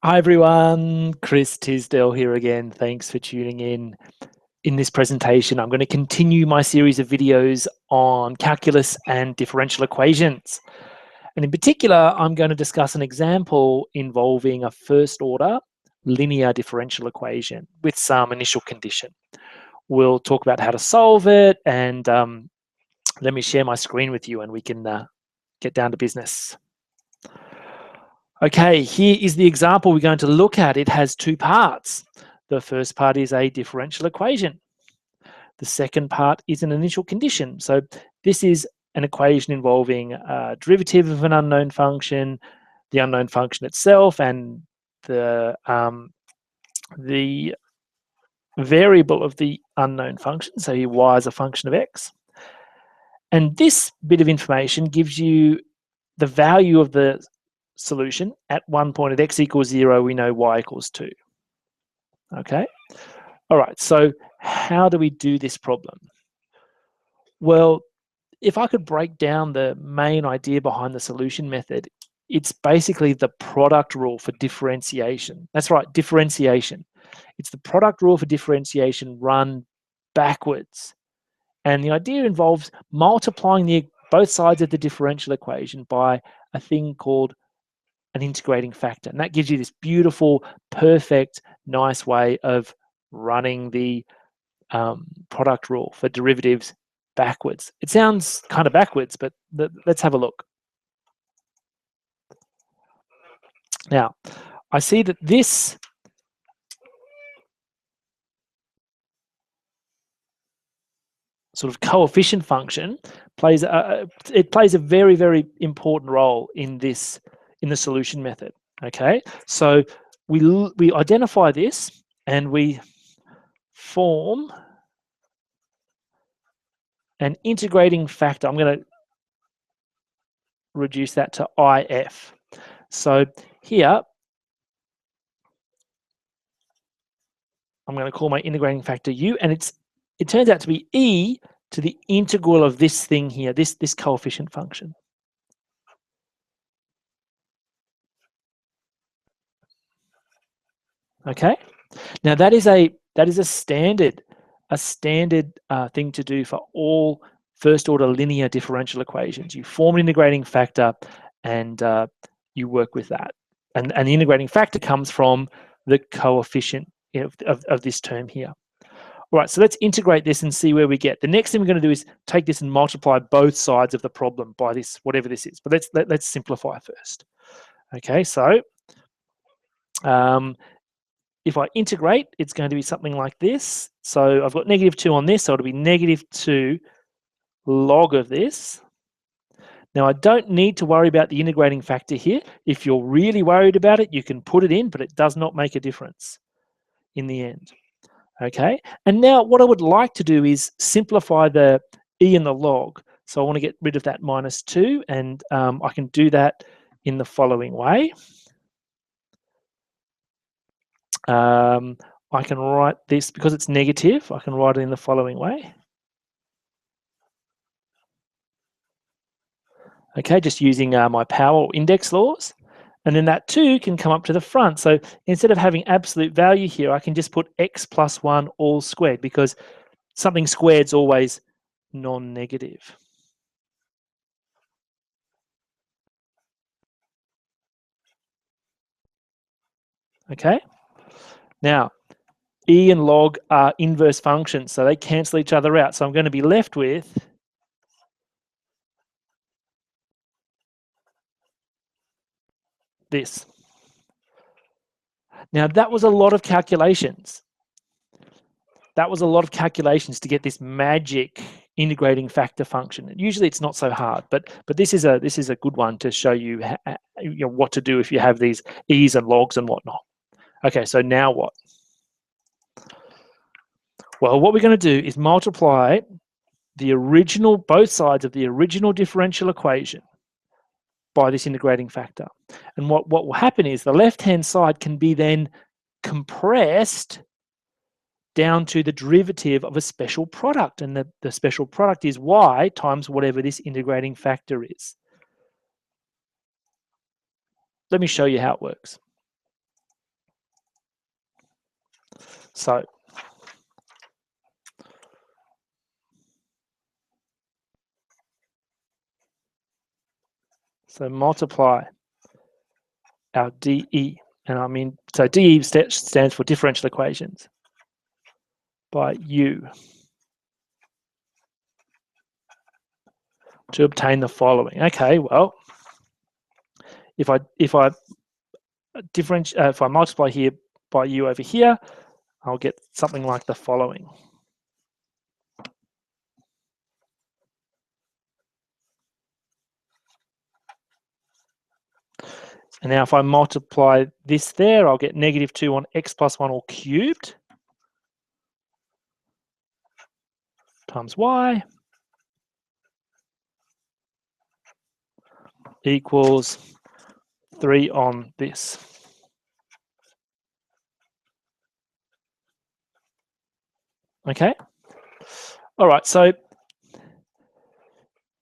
Hi everyone, Chris Tisdell here again. Thanks for tuning in. In this presentation, I'm going to continue my series of videos on calculus and differential equations. And in particular, I'm going to discuss an example involving a first order linear differential equation with some initial condition. We'll talk about how to solve it, and let me share my screen with you and we can get down to business. Okay, here is the example we're going to look at. It has two parts. The first part is a differential equation. The second part is an initial condition. So this is an equation involving a derivative of an unknown function, the unknown function itself, and the variable of the unknown function. So here y is a function of x. And this bit of information gives you the value of the solution at one point at x equals 0, we know y equals 2. Okay? All right, so how do we do this problem? Well, if I could break down the main idea behind the solution method, it's basically the product rule for differentiation. That's right, differentiation. It's the product rule for differentiation run backwards. And the idea involves multiplying both sides of the differential equation by a thing called an integrating factor. And that gives you this beautiful, perfect, nice way of running the product rule for derivatives backwards. It sounds kind of backwards, but let's have a look. Now, I see that this sort of coefficient function plays a very, very important role in the solution method. Okay, so we identify this and we form an integrating factor. I'm going to reduce that to IF. So here, I'm going to call my integrating factor U, and it turns out to be e to the integral of this thing here, this coefficient function. Okay, now that is a standard thing to do for all first order linear differential equations. You form an integrating factor and you work with that. And the integrating factor comes from the coefficient of this term here. All right, so let's integrate this and see where we get. The next thing we're going to do is take this and multiply both sides of the problem by this, whatever this is. But let's simplify first. Okay, so if I integrate, it's going to be something like this. So I've got -2 on this, so it'll be -2 log of this. Now, I don't need to worry about the integrating factor here. If you're really worried about it, you can put it in, but it does not make a difference in the end. Okay, and now what I would like to do is simplify the e and the log. So I want to get rid of that -2, and I can do that in the following way. I can write this, because it's negative, I can write it in the following way. Okay, just using my power or index laws. And then that 2 can come up to the front. So instead of having absolute value here, I can just put x plus 1 all squared, because something squared is always non-negative. Okay, now e and log are inverse functions, so they cancel each other out. So I'm going to be left with this. Now that was a lot of calculations. That was a lot of calculations to get this magic integrating factor function. Usually it's not so hard, but this is a good one to show you, what to do if you have these e's and logs and whatnot. Okay, so now what? Well, what we're going to do is multiply both sides of the original differential equation by this integrating factor. And what will happen is the left-hand side can be then compressed down to the derivative of a special product. And the special product is y times whatever this integrating factor is. Let me show you how it works. So multiply our DE, and so DE stands for differential equations, by U to obtain the following. Okay, well, if I multiply here by U over here, I'll get something like the following. And now if I multiply this there, I'll get -2 on x plus 1 all cubed times y equals 3 on this. Okay? All right, so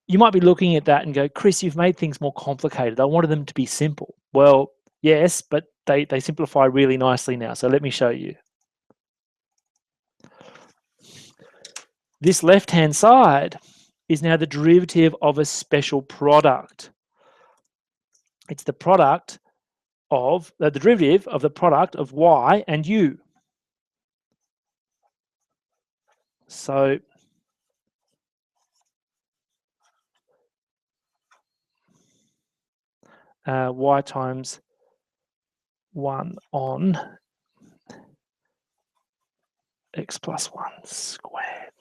you might be looking at that and go, Chris, you've made things more complicated. I wanted them to be simple. Well, yes, but they simplify really nicely now. So let me show you. This left-hand side is now the derivative of a special product. It's the product of the derivative of the product of y and u. So y times 1 on x plus 1 squared.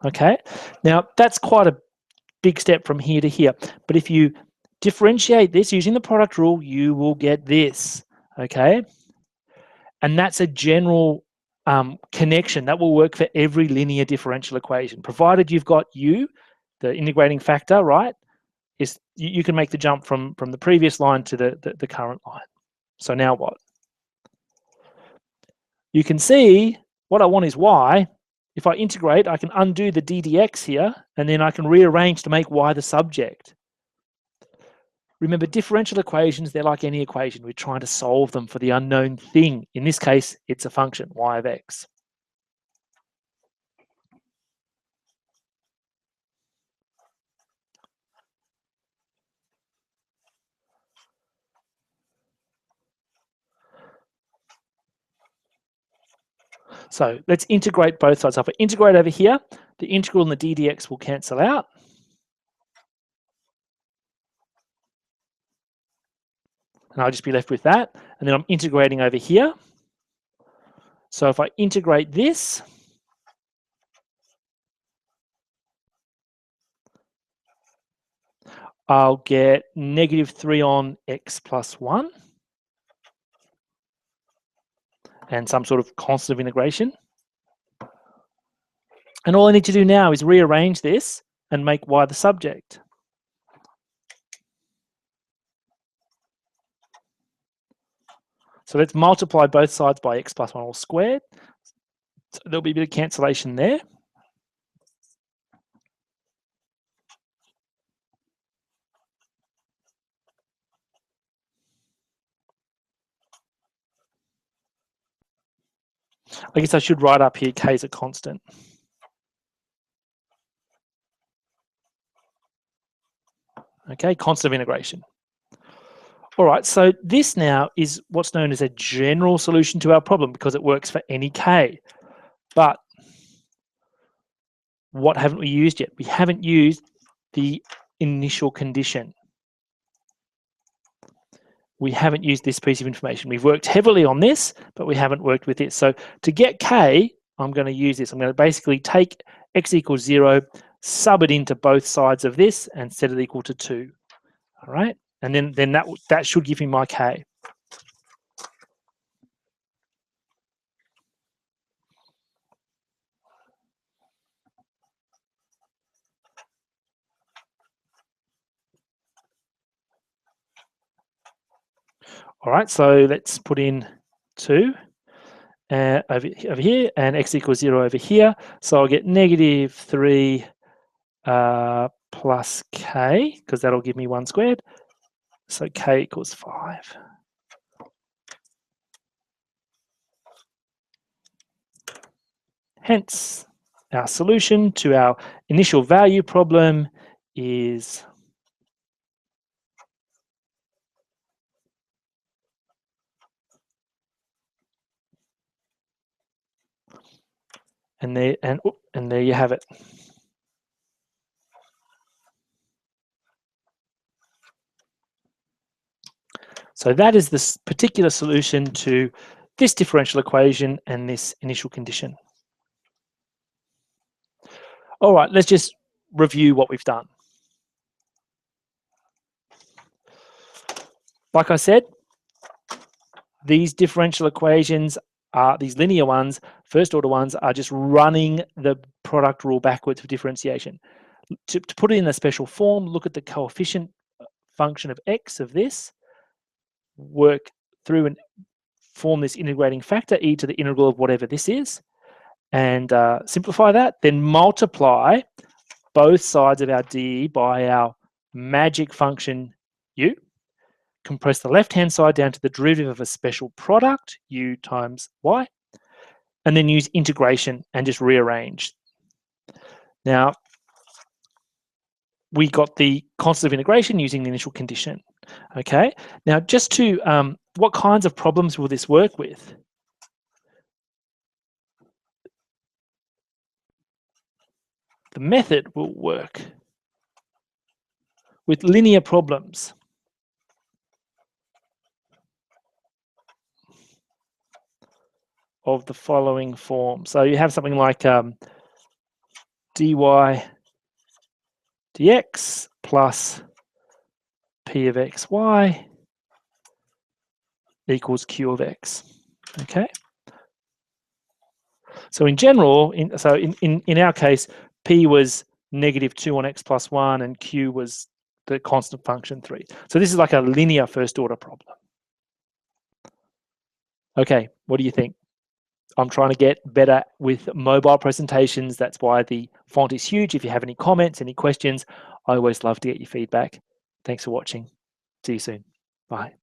Okay, now that's quite a big step from here to here. But if you differentiate this using the product rule, you will get this, okay? And that's a general connection that will work for every linear differential equation, provided you've got u, the integrating factor, right? You can make the jump from the previous line to the current line. So now what? You can see what I want is y. If I integrate, I can undo the d dx here, and then I can rearrange to make y the subject. Remember, differential equations, they're like any equation. We're trying to solve them for the unknown thing. In this case, it's a function, y of x. So let's integrate both sides. So if I integrate over here, the integral and the d dx will cancel out. And I'll just be left with that. And then I'm integrating over here. So if I integrate this, I'll get -3 on x plus 1 and some sort of constant of integration. And all I need to do now is rearrange this and make y the subject. So let's multiply both sides by x plus 1 all squared. So there'll be a bit of cancellation there. I guess I should write up here k is a constant. Okay, constant of integration. All right, so this now is what's known as a general solution to our problem because it works for any k. But what haven't we used yet? We haven't used the initial condition. We haven't used this piece of information. We've worked heavily on this, but we haven't worked with this. So to get k, I'm going to use this. I'm going to basically take x equals 0, sub it into both sides of this, and set it equal to 2. All right, and then that should give me my k. All right, so let's put in 2 over here, and x equals 0 over here. So I'll get -3 plus k, because that'll give me 1 squared, So k equals 5. Hence, our solution to our initial value problem is and there you have it. So that is this particular solution to this differential equation and this initial condition. All right, let's just review what we've done. Like I said, these differential equations are, these linear ones, first order ones, are just running the product rule backwards for differentiation. To put it in a special form, look at the coefficient function of x of this, work through and form this integrating factor, e to the integral of whatever this is, and simplify that, then multiply both sides of our dE by our magic function u, compress the left-hand side down to the derivative of a special product, u times y, and then use integration and just rearrange. Now, we got the constant of integration using the initial condition. Okay, now just to, what kinds of problems will this work with? The method will work with linear problems. Of the following form. So you have something like dy dx plus p of xy equals q of x. Okay. So in general, in our case, p was -2 on x plus 1 and q was the constant function 3. So this is like a linear first order problem. Okay, what do you think? I'm trying to get better with mobile presentations. That's why the font is huge. If you have any comments, any questions, I always love to get your feedback. Thanks for watching. See you soon. Bye.